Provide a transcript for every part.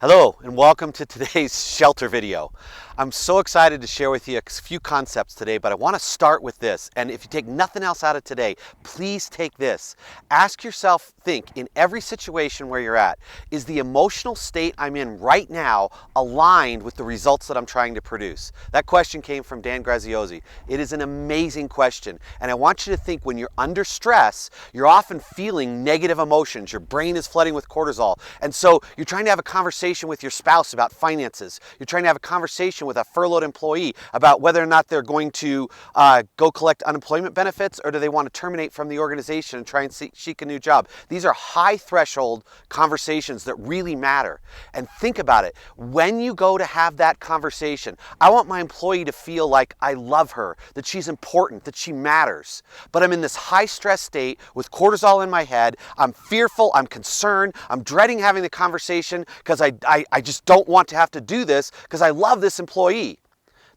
Hello and welcome to today's shelter video. I'm so excited to share with you a few concepts today, but I want to start with this. And if you take nothing else out of today, please take this. Ask yourself, think in every situation where you're at, is the emotional state I'm in right now aligned with the results that I'm trying to produce? That question came from Dan Graziosi. It is an amazing question. And I want you to think when you're under stress, you're often feeling negative emotions. Your brain is flooding with cortisol. And so you're trying to have a conversation with your spouse about finances. You're trying to have a conversation with a furloughed employee about whether or not they're going to go collect unemployment benefits or do they want to terminate from the organization and try and seek a new job. These are high threshold conversations that really matter. And think about it. When you go to have that conversation, I want my employee to feel like I love her, that she's important, that she matters. But I'm in this high stress state with cortisol in my head. I'm fearful, I'm concerned, I'm dreading having the conversation because I just don't want to have to do this because I love this employee.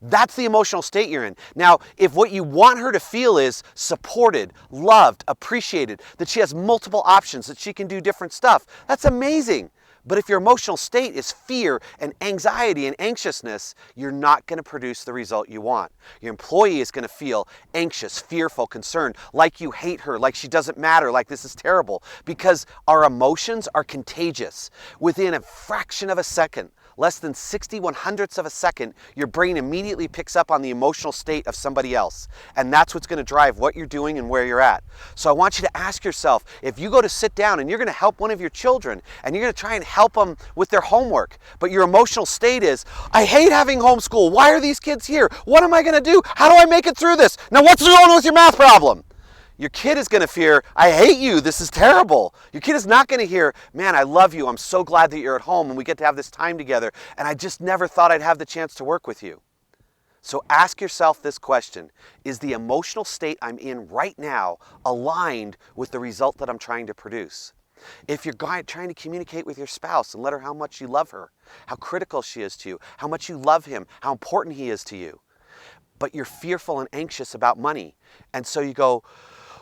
That's the emotional state you're in. Now, if what you want her to feel is supported, loved, appreciated, that she has multiple options, that she can do different stuff, that's amazing. But if your emotional state is fear and anxiety and anxiousness, you're not going to produce the result you want. Your employee is going to feel anxious, fearful, concerned, like you hate her, like she doesn't matter, like this is terrible, because our emotions are contagious. Within a fraction of a second, less than 60/100ths of a second, your brain immediately picks up on the emotional state of somebody else. And that's what's going to drive what you're doing and where you're at. So I want you to ask yourself, if you go to sit down and you're going to help one of your children and you're going to try and help them with their homework, but your emotional state is, I hate having homeschool. Why are these kids here? What am I going to do? How do I make it through this? Now what's wrong with your math problem? Your kid is going to fear, I hate you, this is terrible. Your kid is not going to hear, man, I love you, I'm so glad that you're at home and we get to have this time together and I just never thought I'd have the chance to work with you. So ask yourself this question, is the emotional state I'm in right now aligned with the result that I'm trying to produce? If you're trying to communicate with your spouse and let her how much you love her, how critical she is to you, how much you love him, how important he is to you, but you're fearful and anxious about money, and so you go,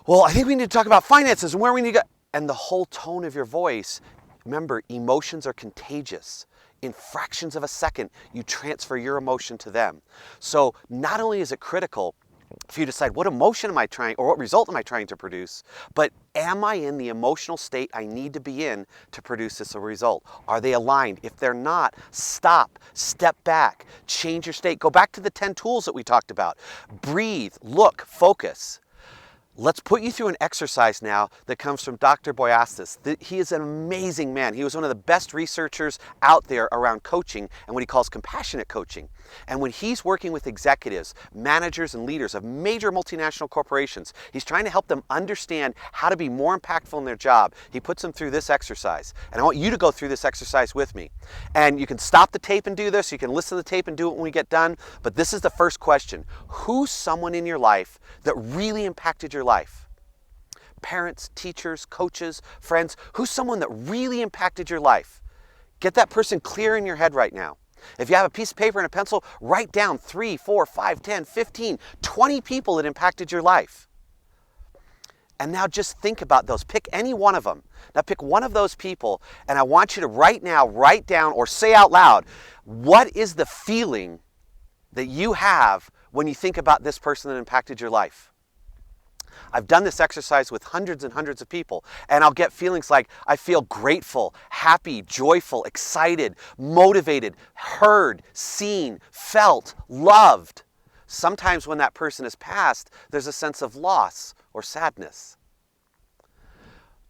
well, I think we need to talk about finances and where we need to go. And the whole tone of your voice, remember, emotions are contagious. In fractions of a second, you transfer your emotion to them. So not only is it critical for you to decide what emotion am I trying, or what result am I trying to produce, but am I in the emotional state I need to be in to produce this result? Are they aligned? If they're not, stop, step back, change your state. Go back to the 10 tools that we talked about. Breathe, look, focus. Let's put you through an exercise now that comes from Dr. Boyastis. He is an amazing man. He was one of the best researchers out there around coaching and what he calls compassionate coaching. And when he's working with executives, managers, and leaders of major multinational corporations, he's trying to help them understand how to be more impactful in their job. He puts them through this exercise. And I want you to go through this exercise with me. And you can stop the tape and do this. You can listen to the tape and do it when we get done. But this is the first question. Who's someone in your life that really impacted your life? Parents, teachers, coaches, friends. Who's someone that really impacted your life? Get that person clear in your head right now. If you have a piece of paper and a pencil, write down 3, 4, 5, 10, 15, 20 people that impacted your life. And now just think about those. Pick any one of them. Now pick one of those people, and I want you to right now write down or say out loud, what is the feeling that you have when you think about this person that impacted your life? I've done this exercise with hundreds and hundreds of people, and I'll get feelings like I feel grateful, happy, joyful, excited, motivated, heard, seen, felt, loved. Sometimes when that person has passed, there's a sense of loss or sadness.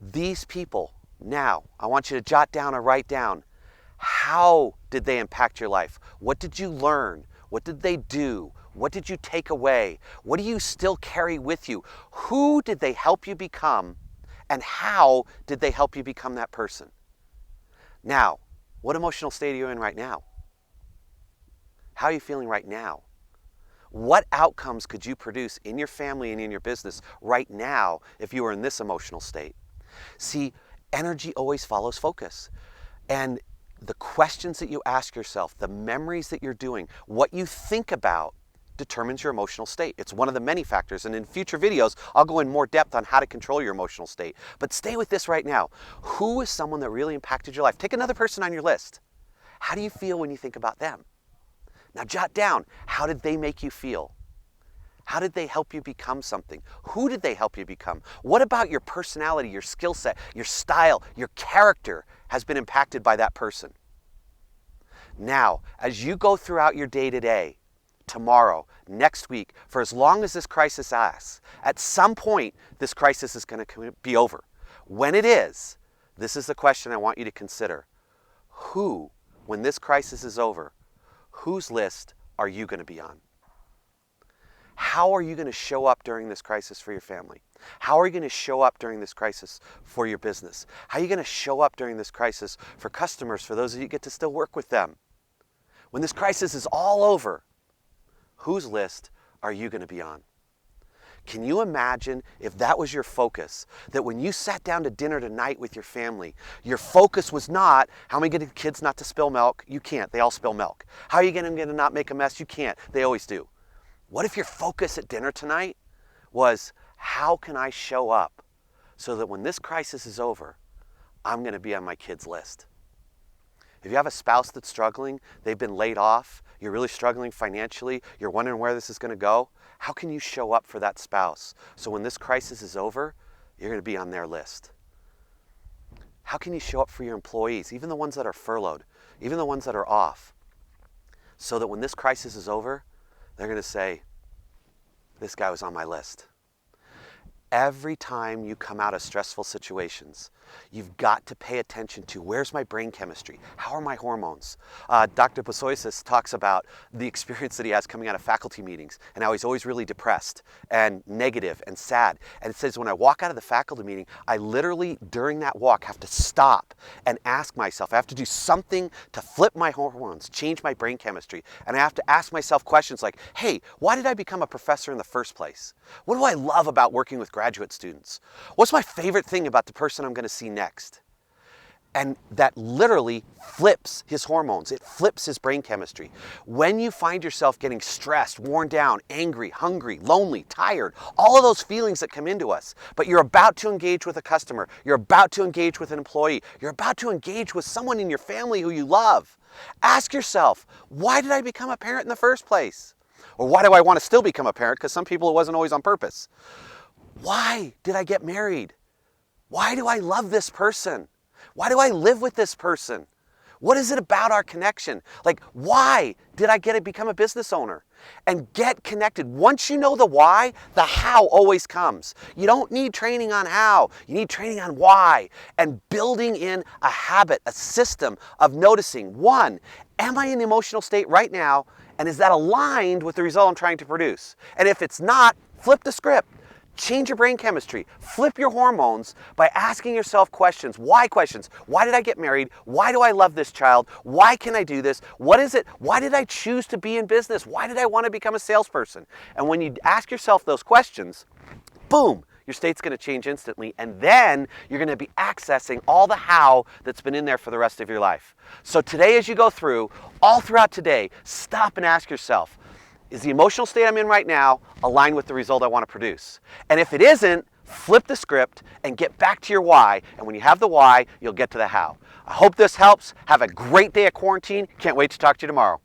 These people, now, I want you to jot down or write down, how did they impact your life? What did you learn? What did they do? What did you take away? What do you still carry with you? Who did they help you become? And how did they help you become that person? Now, what emotional state are you in right now? How are you feeling right now? What outcomes could you produce in your family and in your business right now if you were in this emotional state? See, energy always follows focus. And the questions that you ask yourself, the memories that you're doing, what you think about determines your emotional state. It's one of the many factors, and in future videos, I'll go in more depth on how to control your emotional state. But stay with this right now. Who is someone that really impacted your life? Take another person on your list. How do you feel when you think about them? Now jot down, how did they make you feel? How did they help you become something? Who did they help you become? What about your personality, your skill set, your style, your character has been impacted by that person? Now, as you go throughout your day today, tomorrow, next week, for as long as this crisis lasts, at some point, this crisis is going to be over. When it is, this is the question I want you to consider. Who, when this crisis is over, whose list are you going to be on? How are you going to show up during this crisis for your family? How are you going to show up during this crisis for your business? How are you going to show up during this crisis for customers, for those of you who get to still work with them? When this crisis is all over, whose list are you going to be on? Can you imagine if that was your focus, that when you sat down to dinner tonight with your family, your focus was not, how am I getting kids not to spill milk? You can't, they all spill milk. How are you getting them to not make a mess? You can't, they always do. What if your focus at dinner tonight was, how can I show up so that when this crisis is over, I'm going to be on my kids' list? If you have a spouse that's struggling, they've been laid off, you're really struggling financially, you're wondering where this is going to go, how can you show up for that spouse so when this crisis is over, you're going to be on their list? How can you show up for your employees, even the ones that are furloughed, even the ones that are off, so that when this crisis is over, they're going to say, this guy was on my list. Every time you come out of stressful situations, you've got to pay attention to, where's my brain chemistry? How are my hormones? Dr. Bosoisis talks about the experience that he has coming out of faculty meetings and how he's always really depressed and negative and sad. And it says when I walk out of the faculty meeting, I literally, during that walk, have to stop and ask myself, I have to do something to flip my hormones, change my brain chemistry. And I have to ask myself questions like, hey, why did I become a professor in the first place? What do I love about working with graduate students? What's my favorite thing about the person I'm going to see next? And that literally flips his hormones. It flips his brain chemistry. When you find yourself getting stressed, worn down, angry, hungry, lonely, tired, all of those feelings that come into us, but you're about to engage with a customer, you're about to engage with an employee, you're about to engage with someone in your family who you love, ask yourself, why did I become a parent in the first place? Or why do I want to still become a parent? Because some people, it wasn't always on purpose. Why did I get married? Why do I love this person? Why do I live with this person? What is it about our connection? Like, why did I get to become a business owner? And get connected. Once you know the why, the how always comes. You don't need training on how. You need training on why. And building in a habit, a system of noticing, one, am I in the emotional state right now? And is that aligned with the result I'm trying to produce? And if it's not, flip the script. Change your brain chemistry. Flip your hormones by asking yourself questions. Why questions? Why did I get married? Why do I love this child? Why can I do this? What is it? Why did I choose to be in business? Why did I want to become a salesperson? And when you ask yourself those questions, boom, your state's going to change instantly. And then you're going to be accessing all the how that's been in there for the rest of your life. So today, as you go through, all throughout today, stop and ask yourself, is the emotional state I'm in right now aligned with the result I want to produce? And if it isn't, flip the script and get back to your why. And when you have the why, you'll get to the how. I hope this helps. Have a great day of quarantine. Can't wait to talk to you tomorrow.